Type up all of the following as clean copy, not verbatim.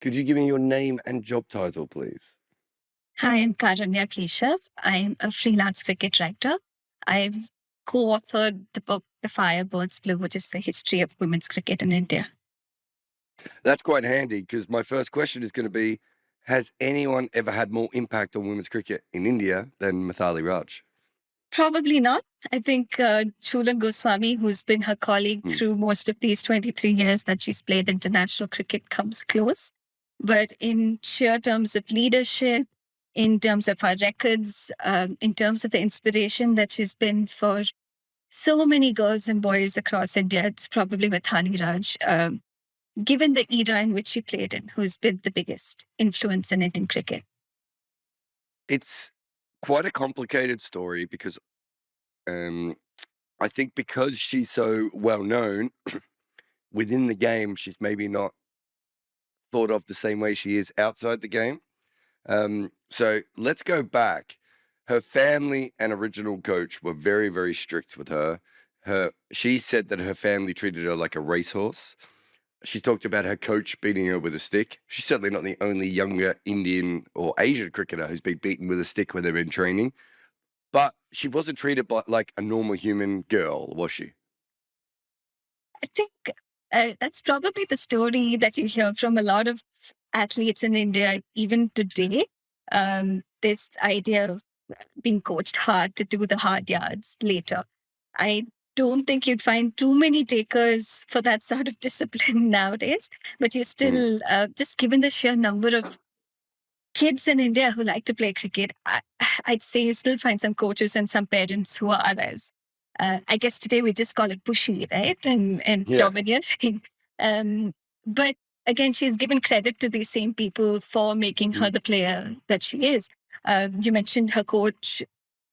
Could you give me your name and job title, please? Hi, I'm Karunya Keshav. I'm a freelance cricket writer. I've co-authored the book The Firebirds Blue, which is the history of women's cricket in India. That's quite handy because my first question is going to be, has anyone ever had more impact on women's cricket in India than Mithali Raj? Probably not. I think Chulan Goswami, who's been her colleague Hmm. through most of these 23 years that she's played international cricket, comes close. But in sheer terms of leadership, in terms of her records, in terms of the inspiration that she's been for so many girls and boys across India, it's probably Mithali Raj, given the era in which she played in, who's been the biggest influence in Indian cricket. It's quite a complicated story because um, I think because she's so well known within the game, she's maybe not thought of the same way she is outside the game. So let's go back. Her family and original coach were very, very strict with her. She said that her family treated her like a racehorse. She talked about her coach beating her with a stick. She's certainly not the only younger Indian or Asian cricketer who's been beaten with a stick when they've been training. But she wasn't treated like a normal human girl, was she? I think that's probably the story that you hear from a lot of athletes in India, even today. This idea of being coached hard to do the hard yards later. I don't think you'd find too many takers for that sort of discipline nowadays, but you Hmm. still, just given the sheer number of kids in India who like to play cricket, I'd say you still find some coaches and some parents who are as, I guess today we just call it pushy, right? And Yeah. domineering. Um, but again, she's given credit to these same people for making her Mm. the player that she is. You mentioned her coach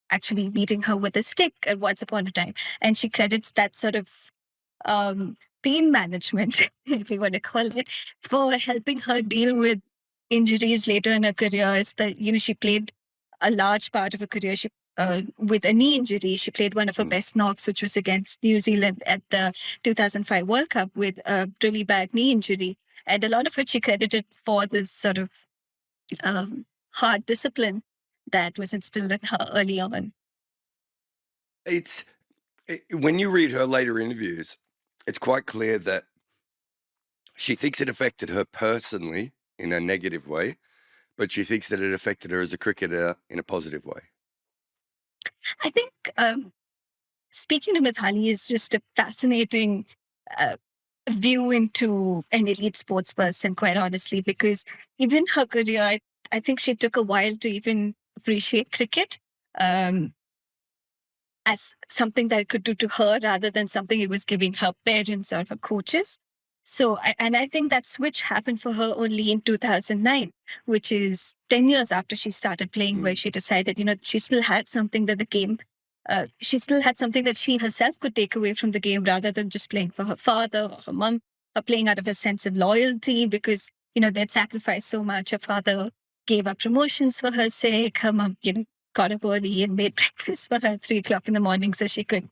actually beating her with a stick at once upon a time, and she credits that sort of pain management, if you want to call it, for helping her deal with injuries later in her career. She played a large part of her career with a knee injury. She played one of her Mm. best knocks, which was against New Zealand at the 2005 World Cup with a really bad knee injury. And a lot of it she credited for this sort of hard discipline that was instilled in her early on. It's when you read her later interviews, it's quite clear that she thinks it affected her personally in a negative way, but she thinks that it affected her as a cricketer in a positive way. I think speaking to Mithali is just a fascinating uh, view into an elite sports person, quite honestly, because even her career, I think she took a while to even appreciate cricket um, as something that it could do to her rather than something it was giving her parents or her coaches. And I think that switch happened for her only in 2009, which is 10 years after she started playing, where Mm. she decided, she still had something that the game, she still had something that she herself could take away from the game rather than just playing for her father or her mom, or playing out of a sense of loyalty because, they'd sacrificed so much. Her father gave up promotions for her sake. Her mom, got up early and made breakfast for her at 3 o'clock in the morning so she could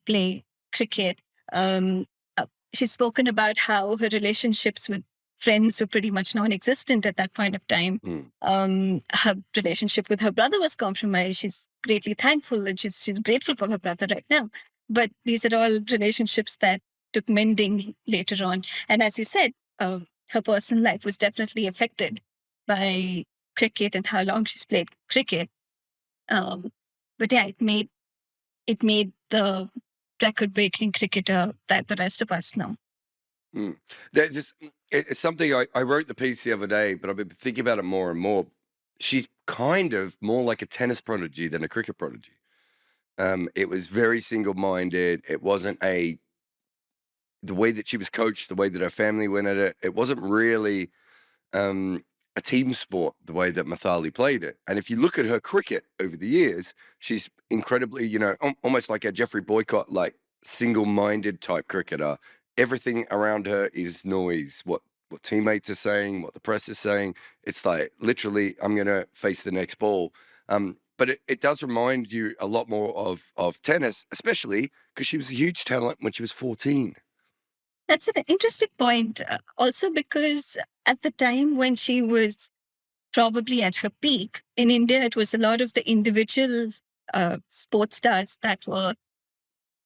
play cricket. Um, she's spoken about how her relationships with friends were pretty much non-existent at that point of time. Mm. Her relationship with her brother was compromised. She's greatly thankful and she's grateful for her brother right now. But these are all relationships that took mending later on. And as you said, her personal life was definitely affected by cricket and how long she's played cricket. Um, but yeah, it made the record-breaking cricketer that the rest of us know. Mm. There's just it's something I wrote the piece the other day, but I've been thinking about it more and more. She's kind of more like a tennis prodigy than a cricket prodigy. It was very single-minded. It wasn't the way that she was coached, the way that her family went at it. It wasn't really um, a team sport the way that Mathali played it. And if you look at her cricket over the years, she's incredibly, almost like a Jeffrey Boycott, like single-minded type cricketer. Everything around her is noise. What teammates are saying, what the press is saying. It's like literally, I'm gonna face the next ball. But it does remind you a lot more of tennis, especially because she was a huge talent when she was 14. That's an interesting point. Also, because at the time when she was probably at her peak in India, it was a lot of the individual sports stars that were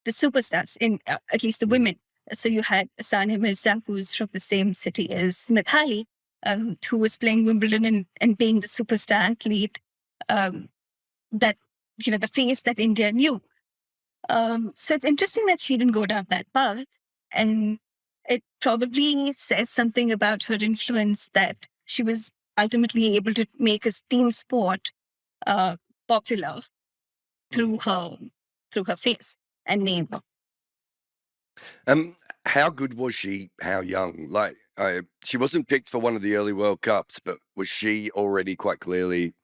the superstars, in at least the Mm, women. So you had Sania Mirza, who's from the same city as Mithali, who was playing Wimbledon and being the superstar athlete um, that, the face that India knew. So it's interesting that she didn't go down that path. And it probably says something about her influence that she was ultimately able to make a team sport uh, popular mm. through her face and name. Um, how good was she? How young? Like, she wasn't picked for one of the early World Cups, but was she already quite clearly,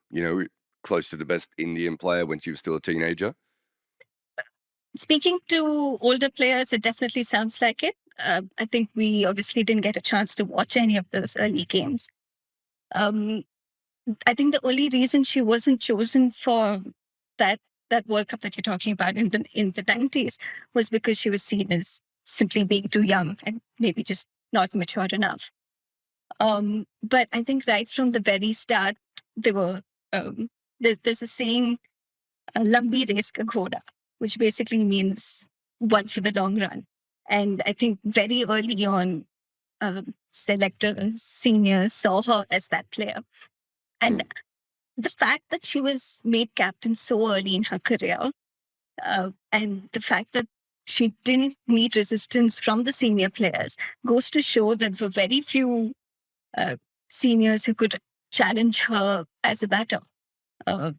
close to the best Indian player when she was still a teenager? Speaking to older players, it definitely sounds like it. I think we obviously didn't get a chance to watch any of those early games. Um, I think the only reason she wasn't chosen for that that World Cup that you're talking about in the 90s was because she was seen as simply being too young and maybe just not mature enough. But I think right from the very start, they were there's a saying, "Lambi race ka ghoda," which basically means one for the long run. And I think very early on, selectors, seniors saw her as that player. And Mm. the fact that she was made captain so early in her career, and the fact that she didn't meet resistance from the senior players goes to show that there were very few uh, seniors who could challenge her as a batter. Uh,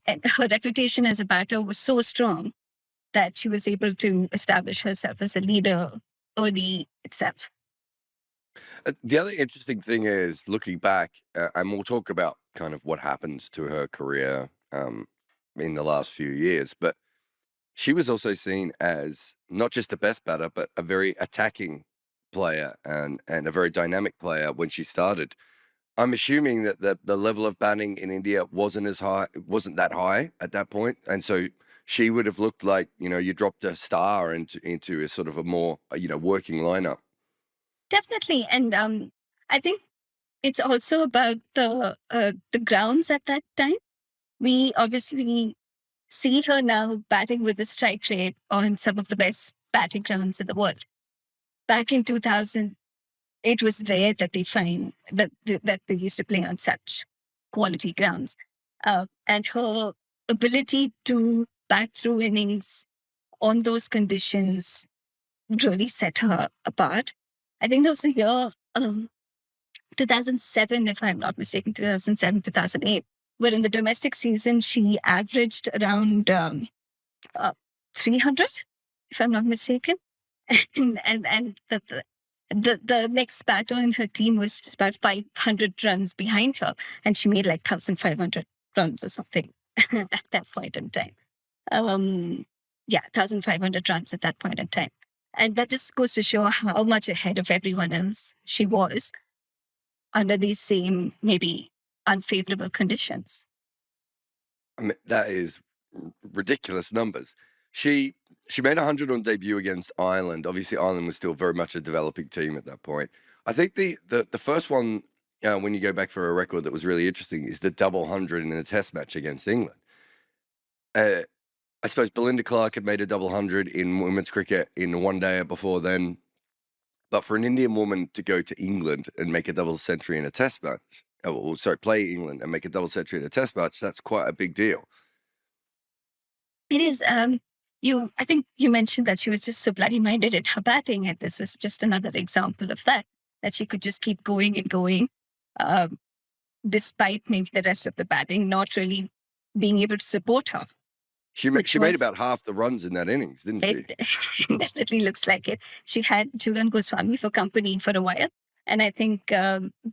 and her reputation as a batter was so strong that she was able to establish herself as a leader early itself. The other interesting thing is looking back, and we'll talk about kind of what happens to her career in the last few years, but she was also seen as not just the best batter, but a very attacking player and a very dynamic player when she started. I'm assuming that the level of batting in India wasn't that high at that point, and so she would have looked like you dropped a star into a sort of a more working lineup. Definitely. And I think it's also about the grounds at that time. We obviously see her now batting with the strike rate on some of the best batting grounds in the world. Back in 2000, it was rare that they find that they used to play on such quality grounds. And her ability to bat through innings on those conditions really set her apart. I think there was a year, 2007, if I'm not mistaken, 2007, 2008, where in the domestic season she averaged around uh, 300, if I'm not mistaken. And the next batter in her team was just about 500 runs behind her, and she made like 1,500 runs or something at that point in time. Um, yeah, 1,500 runs at that point in time. And that just goes to show how much ahead of everyone else she was under these same, maybe unfavorable conditions. I mean, that is ridiculous numbers. She she made 100 on debut against Ireland. Obviously, Ireland was still very much a developing team at that point. I think the first one, when you go back for a record that was really interesting, is the double hundred in a Test match against England. Uh, I suppose Belinda Clark had made a double hundred in women's cricket in one day before then, but for an Indian woman to go to England and make a double century in a Test match, sorry, play England and make a double century in a Test match, that's quite a big deal. It is. I think you mentioned that she was just so bloody minded in her batting, and this was just another example of that. That she could just keep going and going, um, despite maybe the rest of the batting not really being able to support her, which She made was about half the runs in that innings, didn't she? it. Definitely looks like it. She had Julian Goswami for company for a while, and I think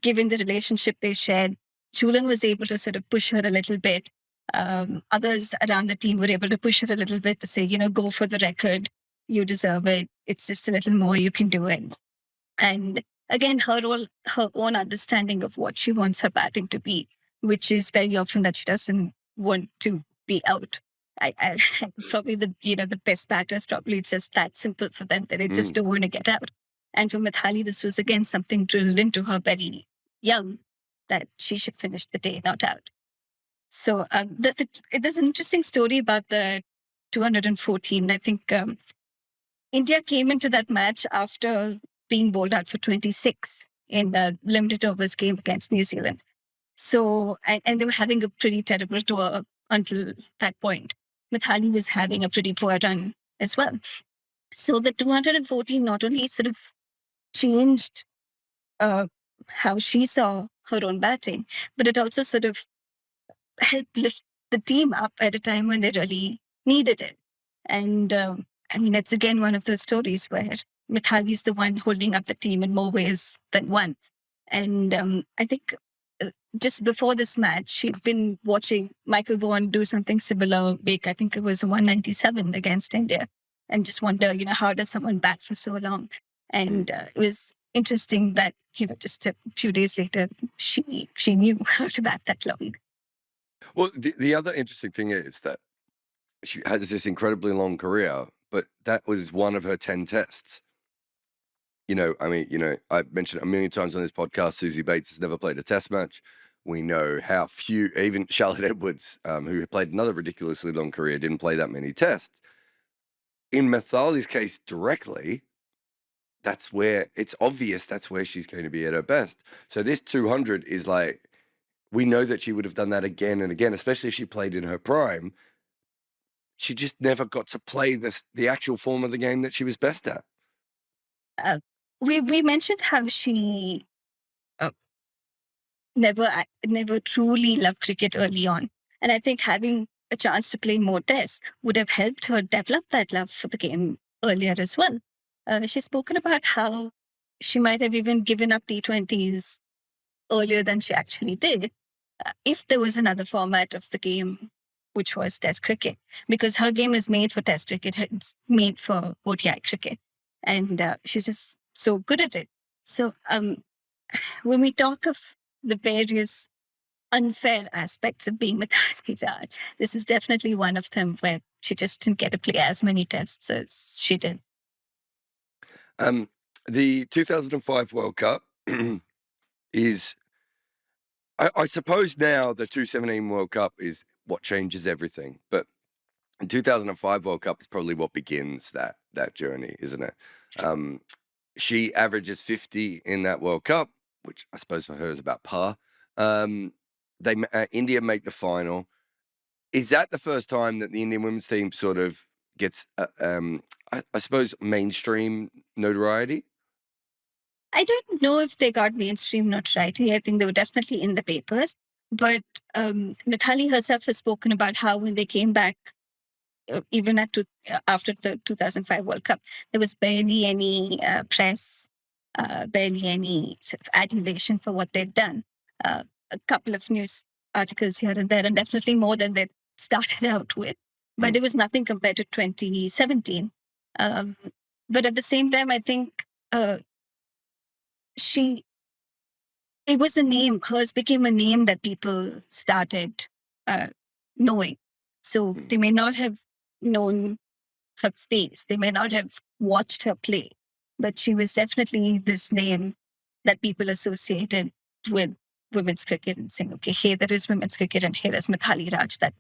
given the relationship they shared, Julian was able to sort of push her a little bit. Others around the team were able to push her a little bit to say, go for the record. You deserve it. It's just a little more. You can do it. And again, her own understanding of what she wants her batting to be, which is very often that she doesn't want to be out. I probably the best batters probably it's just that simple for them that they just Mm. don't want to get out. And for Mithali, this was again something drilled into her very young, that she should finish the day not out. So there's an interesting story about the 214. I think India came into that match after being bowled out for 26 in a limited overs game against New Zealand. So, and they were having a pretty terrible tour until that point. Mithali was having a pretty poor run as well. So the 214 not only sort of changed uh, how she saw her own batting, but it also sort of helped lift the team up at a time when they really needed it. And I mean, it's again one of those stories where Mithali is the one holding up the team in more ways than one. And I think just before this match, she'd been watching Michael Vaughan do something similar big. I think it was 197 against India, and just wonder, how does someone bat for so long? And it was interesting that, just a few days later, she knew how to bat that long. Well, the other interesting thing is that she has this incredibly long career, but that was one of her 10 tests. I've mentioned it a million times on this podcast, Susie Bates has never played a test match. We know how few, even Charlotte Edwards, who played another ridiculously long career, didn't play that many tests. In Mithali's case directly, that's where it's obvious that's where she's going to be at her best. So this 200 is like, we know that she would have done that again and again, especially if she played in her prime. She just never got to play the actual form of the game that she was best at. We mentioned how she uh, never truly loved cricket early on, and I think having a chance to play more tests would have helped her develop that love for the game earlier as well. She's spoken about how she might have even given up T20s earlier than she actually did, if there was another format of the game, which was Test cricket, because her game is made for Test cricket, it's made for ODI cricket, and she's just so good at it. So when we talk of the various unfair aspects of being with Mithali Raj, this is definitely one of them, where she just didn't get to play as many tests as she did. The 2005 World Cup is, I suppose now the 2017 World Cup is what changes everything. But the 2005 World Cup is probably what begins that journey, isn't it? She averages 50 in that World Cup, which I suppose for her is about par. India make the final. Is that the first time that the Indian women's team sort of gets, I suppose, mainstream notoriety? I don't know if they got mainstream notoriety. I think they were definitely in the papers. But Mithali herself has spoken about how when they came back, even after the 2005 World Cup, there was barely any press, barely any sort of adulation for what they'd done. A couple of news articles here and there, and definitely more than they started out with. But it was nothing compared to 2017. But at the same time, I think it was a name. Hers became a name that people started knowing. So they may not have known her face, they may not have watched her play, but she was definitely this name that people associated with women's cricket and saying, okay, hey, there is women's cricket, and hey, there's Mithali Raj that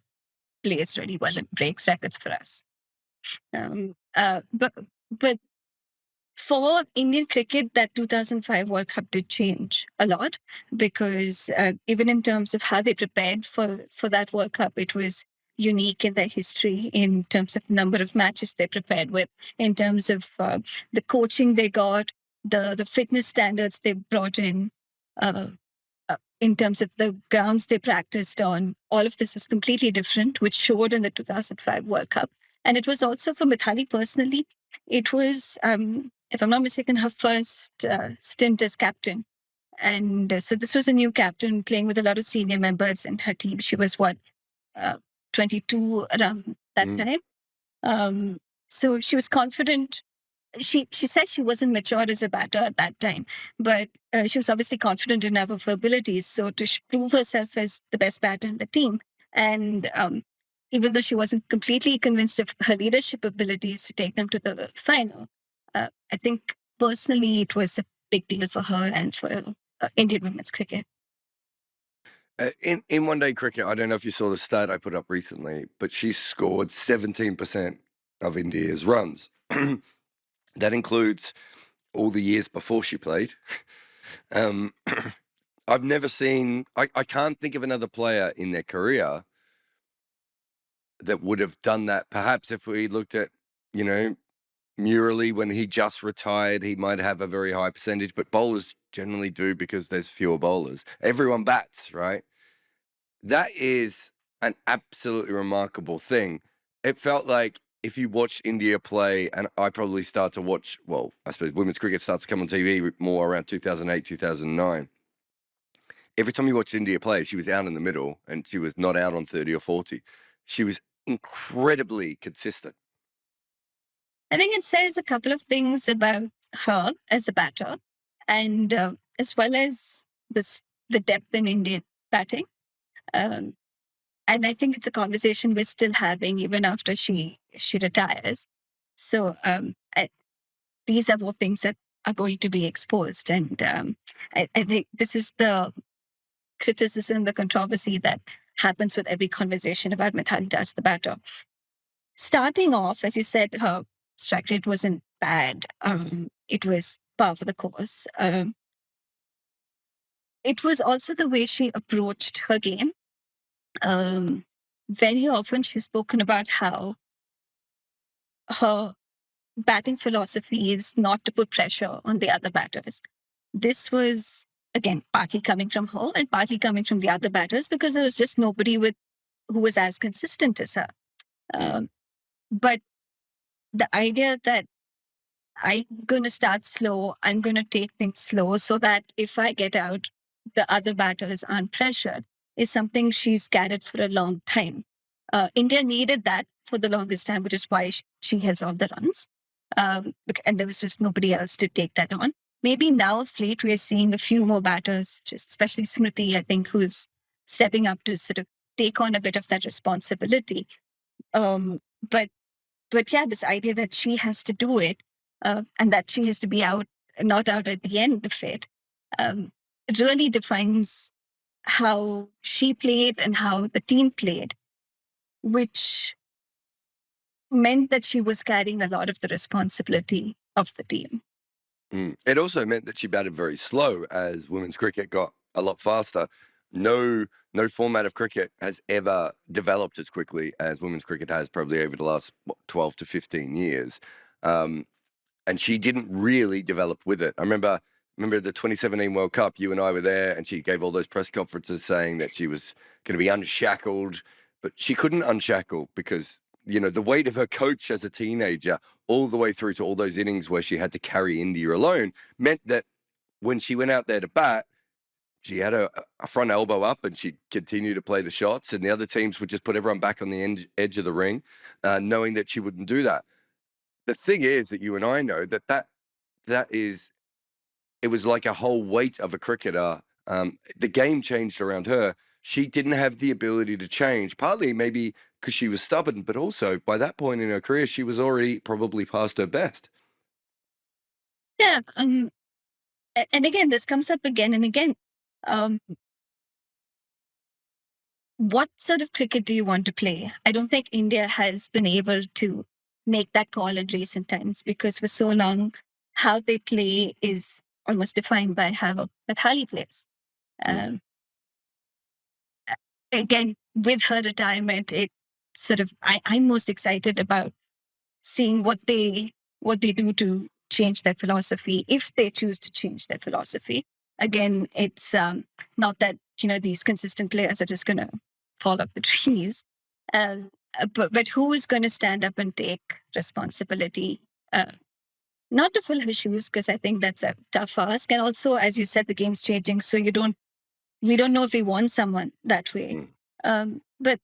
plays really well and breaks records for us. But for Indian cricket, that 2005 World Cup did change a lot, because even in terms of how they prepared for that World Cup, it was unique in their history in terms of number of matches they prepared with, in terms of the coaching they got, the fitness standards they brought in terms of the grounds they practiced on. All of this was completely different, which showed in the 2005 World Cup. And it was also for Mithali personally, it was, if I'm not mistaken, her first stint as captain. And so this was a new captain playing with a lot of senior members in her team. She was 22 around that time. So she was confident. She said she wasn't mature as a batter at that time, but she was obviously confident enough of her abilities. So to prove herself as the best batter in the team, and even though she wasn't completely convinced of her leadership abilities to take them to the final, I think personally, it was a big deal for her and for Indian women's cricket. In one day cricket, I don't know if you saw the stat I put up recently, but she scored 17% of India's runs. That includes all the years before she played. I've never seen, I can't think of another player in their career that would have done that. Perhaps if we looked at, Murali, when he just retired, he might have a very high percentage, but bowlers generally do because there's fewer bowlers. Everyone bats, right? That is an absolutely remarkable thing. It felt like if you watched India play, and I probably start to watch, well, I suppose women's cricket starts to come on TV more around 2008, 2009. Every time you watched India play, she was out in the middle and she was not out on 30 or 40. She was incredibly consistent. I think it says a couple of things about her as a batter, and as well as the depth in Indian batting. Um, and I think it's a conversation we're still having even after she retires. So these are all things that are going to be exposed, and I think this is the criticism, the controversy that happens with every conversation about Mithali Raj, the batter. Starting off, as you said, her strike rate wasn't bad. It was par for the course. It was also the way she approached her game. Very often she's spoken about how her batting philosophy is not to put pressure on the other batters. This was, again, partly coming from her and partly coming from the other batters because there was just nobody who was as consistent as her. But the idea that I'm going to start slow, I'm going to take things slow so that if I get out, the other batters aren't pressured is something she's carried for a long time. India needed that for the longest time, which is why she has all the runs. And there was just nobody else to take that on. Maybe now of late we're seeing a few more batters, just especially Smriti, I think, who's stepping up to sort of take on a bit of that responsibility. But yeah, this idea that she has to do it and that she has to be not out at the end of it, really defines how she played and how the team played, which meant that she was carrying a lot of the responsibility of the team. It also meant that she batted very slow as women's cricket got a lot faster. No format of cricket has ever developed as quickly as women's cricket has, probably over the last 12 to 15 years. And she didn't really develop with it. I remember the 2017 World Cup, you and I were there, and she gave all those press conferences saying that she was going to be unshackled, but she couldn't unshackle because, the weight of her coach as a teenager all the way through to all those innings where she had to carry India alone meant that when she went out there to bat, she had a front elbow up and she'd continue to play the shots, and the other teams would just put everyone back on the edge of the ring, knowing that she wouldn't do that. The thing is that you and I know that is, it was like a whole weight of a cricketer. The game changed around her. She didn't have the ability to change, partly maybe because she was stubborn, but also by that point in her career, she was already probably past her best. Yeah. And again, this comes up again and again. What sort of cricket do you want to play? I don't think India has been able to make that call in recent times because for so long, how they play is almost defined by how Mithali plays. Again, with her retirement, it sort of I'm most excited about seeing what they do to change their philosophy if they choose to change their philosophy. Again, it's not that these consistent players are just going to fall off the trees, but who is going to stand up and take responsibility? Not to fill her shoes, because I think that's a tough ask, and also, as you said, the game's changing, so we don't know if we want someone that way. But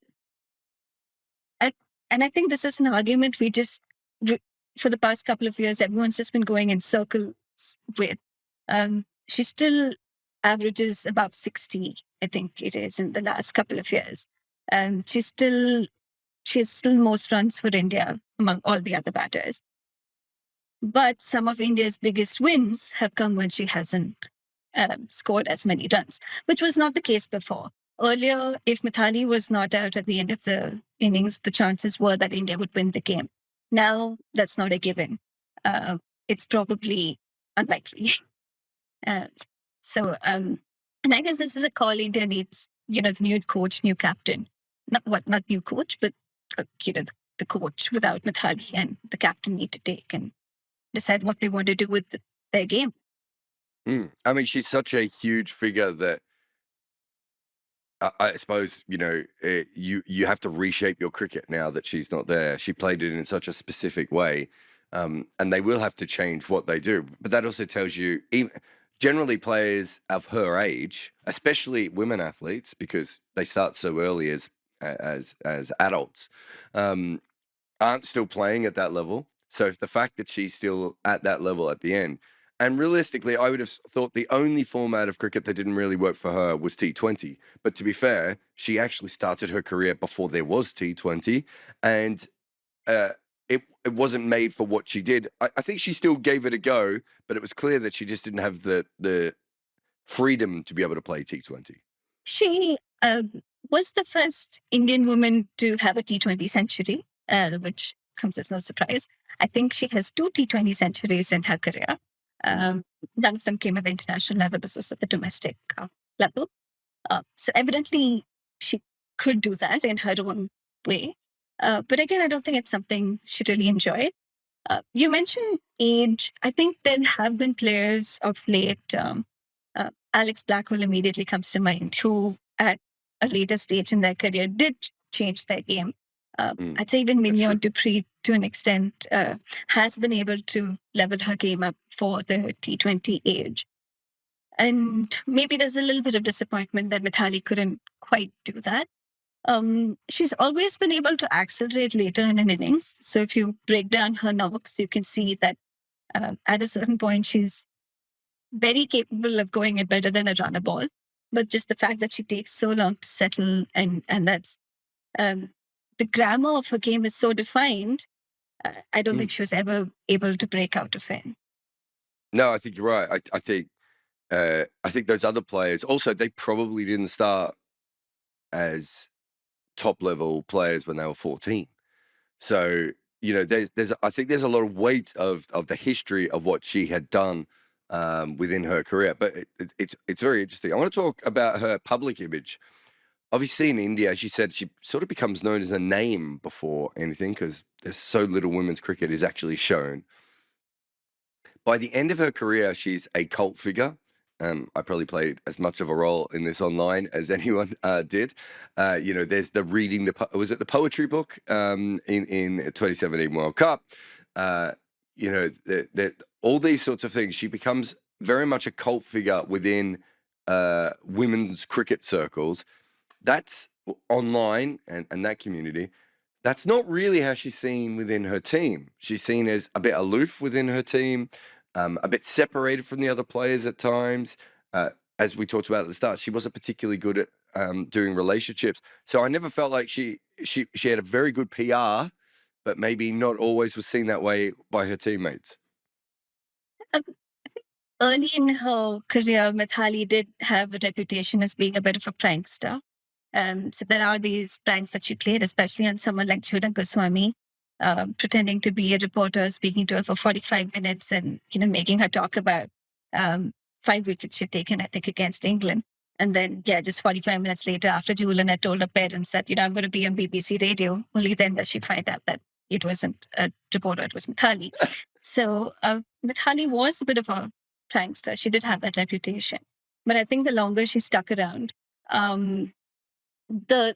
I think this is an argument for the past couple of years, everyone's just been going in circles with. She still averages about 60, I think it is, in the last couple of years. She has still most runs for India among all the other batters. But some of India's biggest wins have come when she hasn't scored as many runs, which was not the case before. Earlier, if Mithali was not out at the end of the innings, the chances were that India would win the game. Now, that's not a given. It's probably unlikely. Uh, so, and I guess this is a call India needs, the new coach, new captain. Not new coach, but, the coach without Mithali and the captain need to take and decide what they want to do with their game. I mean, she's such a huge figure that I suppose you have to reshape your cricket now that she's not there. She played it in such a specific way, and they will have to change what they do. But that also tells you, even generally, players of her age, especially women athletes, because they start so early as adults, um, aren't still playing at that level. So the fact that she's still at that level at the end, and realistically, I would have thought the only format of cricket that didn't really work for her was T20. But to be fair, she actually started her career before there was T20, and uh, it wasn't made for what she did. I think she still gave it a go, but it was clear that she just didn't have the freedom to be able to play T20. She was the first Indian woman to have a T20 century, which comes as no surprise. I think she has 2 T20 centuries in her career. None of them came at the international level. This was at the domestic level. So evidently, she could do that in her own way. But again, I don't think it's something she really enjoyed. You mentioned age. I think there have been players of late. Alex Blackwell immediately comes to mind, who at a later stage in their career did change their game. I'd say even Mignon Dupree, to an extent, has been able to level her game up for the T20 age. And maybe there's a little bit of disappointment that Mithali couldn't quite do that. She's always been able to accelerate later in an innings. So if you break down her knocks, you can see that at a certain point, she's very capable of going it better than a runner ball. But just the fact that she takes so long to settle and that's the grammar of her game is so defined, I don't think she was ever able to break out of it. No, I think you're right. I think those other players also, they probably didn't start as top level players when they were 14. So there's I think there's a lot of weight of the history of what she had done within her career. But it's very interesting. I want to talk about her public image. Obviously, in India, as you said, she sort of becomes known as a name before anything because there's so little women's cricket is actually shown. By the end of her career, she's a cult figure. I probably played as much of a role in this online as anyone did. There's the reading was it the poetry book in 2017 World Cup? All these sorts of things. She becomes very much a cult figure within women's cricket circles. That's online and that community. That's not really how she's seen within her team. She's seen as a bit aloof within her team, a bit separated from the other players at times. As we talked about at the start, she wasn't particularly good at doing relationships. So I never felt like she had a very good PR, but maybe not always was seen that way by her teammates. Early in her career, Mithali did have a reputation as being a bit of a prankster. So there are these pranks that she played, especially on someone like Jarrod Goswami, pretending to be a reporter, speaking to her for 45 minutes and, making her talk about 5 wickets she'd taken, I think, against England. And then, just 45 minutes later, after Julian had told her parents that, I'm going to be on BBC radio, only then does she find out that it wasn't a reporter, it was Mithali. So Mithali was a bit of a prankster. She did have that reputation. But I think the longer she stuck around, the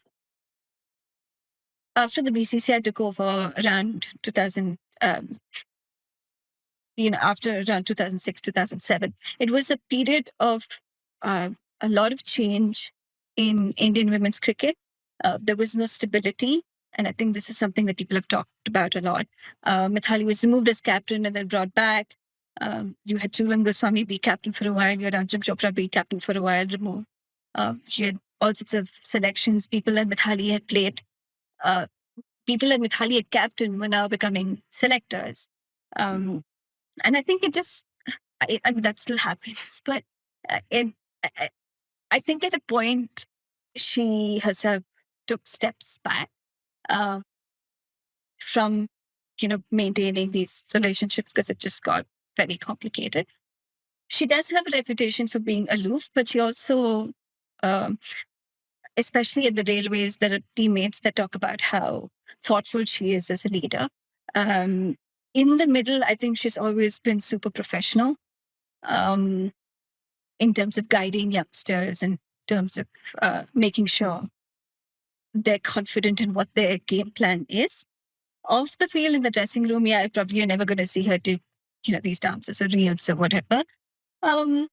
after the BCCI took over around 2000, after around 2006, 2007, it was a period of a lot of change in Indian women's cricket. There was no stability. And I think this is something that people have talked about a lot. Mithali was removed as captain and then brought back. You had Julian Goswami be captain for a while. You had Anjum Chopra be captain for a while, removed. You had all sorts of selections. People that Mithali had played. People that Mithali had captain were now becoming selectors. And I think it just, I mean, that still happens, but I, I think at a point she herself took steps back uh, from, maintaining these relationships because it just got very complicated. She does have a reputation for being aloof, but she also, um, especially at the railways, there are teammates that talk about how thoughtful she is as a leader. Um, in the middle, I think she's always been super professional um, in terms of guiding youngsters, in terms of making sure they're confident in what their game plan is. Off the field in the dressing room, yeah, probably you're never going to see her do, these dances or reels or whatever. Um,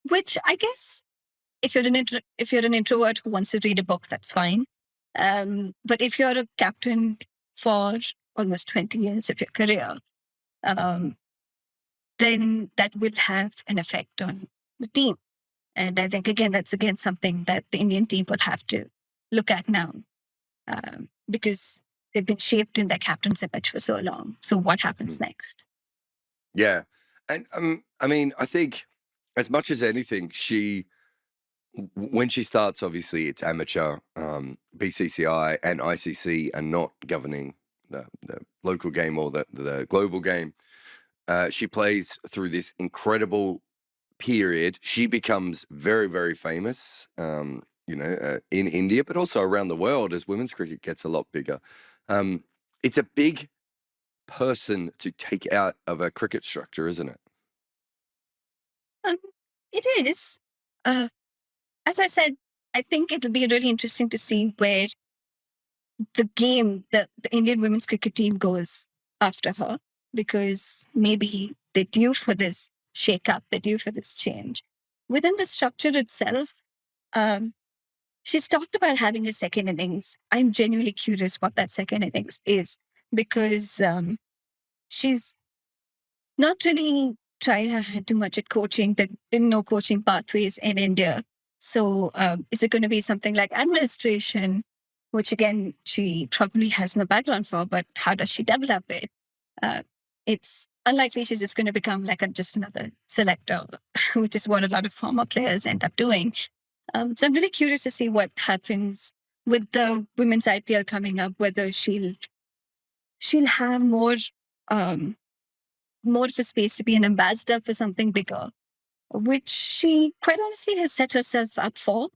which I guess if you're an introvert who wants to read a book, that's fine. But if you're a captain for almost 20 years of your career, um, then that will have an effect on the team. And I think again, that's again something that the Indian team will have to look at now, because they've been shaped in their captain's image for so long. So what happens next? Yeah. And I mean, I think as much as anything, when she starts, obviously it's amateur. BCCI and ICC are not governing the local game or the global game. She plays through this incredible period. She becomes very, very famous, in India, but also around the world as women's cricket gets a lot bigger. It's a big person to take out of a cricket structure, isn't it? Um, it is. Uh, as I said, I think it'll be really interesting to see where the Indian women's cricket team goes after her, because maybe they're due for this shake-up, they're due for this change. Within the structure itself, um, she's talked about having a second innings. I'm genuinely curious what that second innings is, because she's not really tried her hand too much at coaching. There've been no coaching pathways in India. So is it going to be something like administration, which again, she probably has no background for, but how does she develop it? It's unlikely she's just going to become like just another selector, which is what a lot of former players end up doing. So I'm really curious to see what happens with the women's IPL coming up, whether she'll have um, more of a space to be an ambassador for something bigger, which she quite honestly has set herself up for.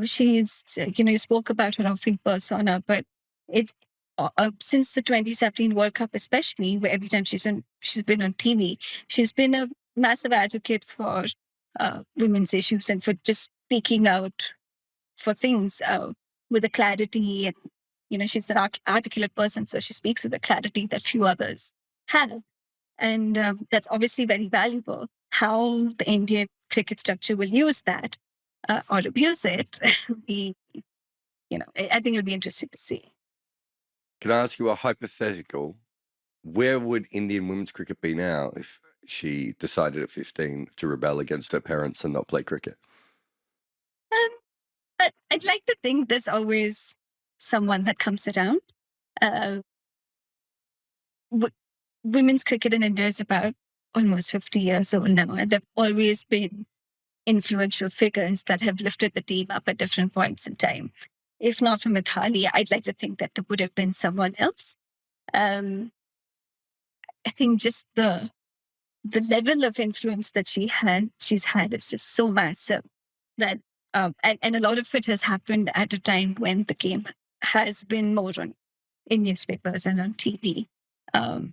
She's, you spoke about her off-field persona, but it since the 2017 World Cup, especially, where every time she's been on TV, she's been a massive advocate for women's issues and for just speaking out for things with a clarity, and she's an articulate person, so she speaks with a clarity that few others have. And that's obviously very valuable. How the Indian cricket structure will use that or abuse it, be, I think it'll be interesting to see. Can I ask you a hypothetical? Where would Indian women's cricket be now if she decided at 15 to rebel against her parents and not play cricket? Um, but I'd like to think there's always someone that comes around. Uh, w- Women's cricket in India is about almost 50 years old now, and there've always been influential figures that have lifted the team up at different points in time. If not for Mithali, I'd like to think that there would have been someone else. Um, I think just the level of influence that she's had is just so massive that, and a lot of it has happened at a time when the game has been more in newspapers and on TV. Um,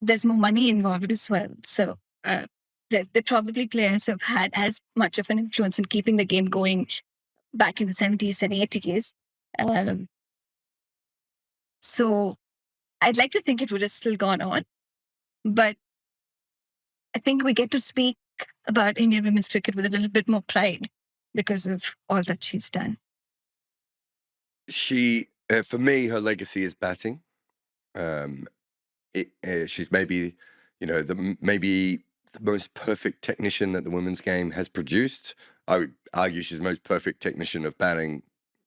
there's more money involved as well. So they're probably players who've had as much of an influence in keeping the game going back in the 70s and 80s. Um, so I'd like to think it would have still gone on, but I think we get to speak about Indian women's cricket with a little bit more pride because of all that she's done. For me, her legacy is batting. Um, she's maybe, maybe the most perfect technician that the women's game has produced. I would argue she's the most perfect technician of batting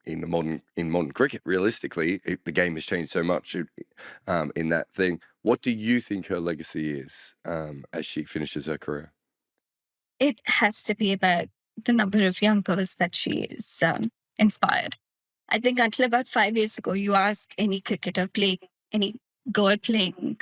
in modern cricket. Realistically, the game has changed so much in that thing. What do you think her legacy is as she finishes her career? It has to be about the number of young girls that she is inspired. I think until about 5 years ago, you ask any cricketer playing, any girl playing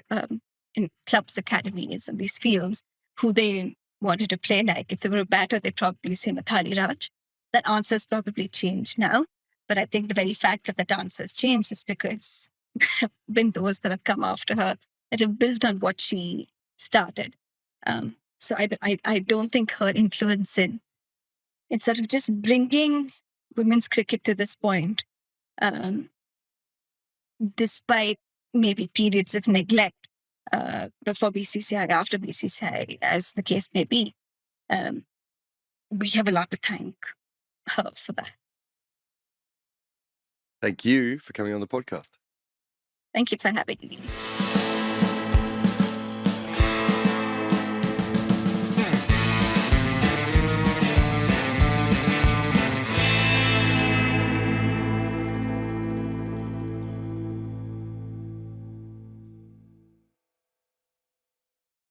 in clubs, academies, and these fields, who they wanted to play like. If they were a batter, they'd probably say Mithali Raj. That answer's probably changed now. But I think the very fact that that answer's changed is because there have been those that have come after her that have built on what she started. So I don't think her influence in sort of just bringing women's cricket to this point, um, despite maybe periods of neglect before BCCI, after BCCI, as the case may be, um, we have a lot to thank her for that. Thank you for coming on the podcast. Thank you for having me.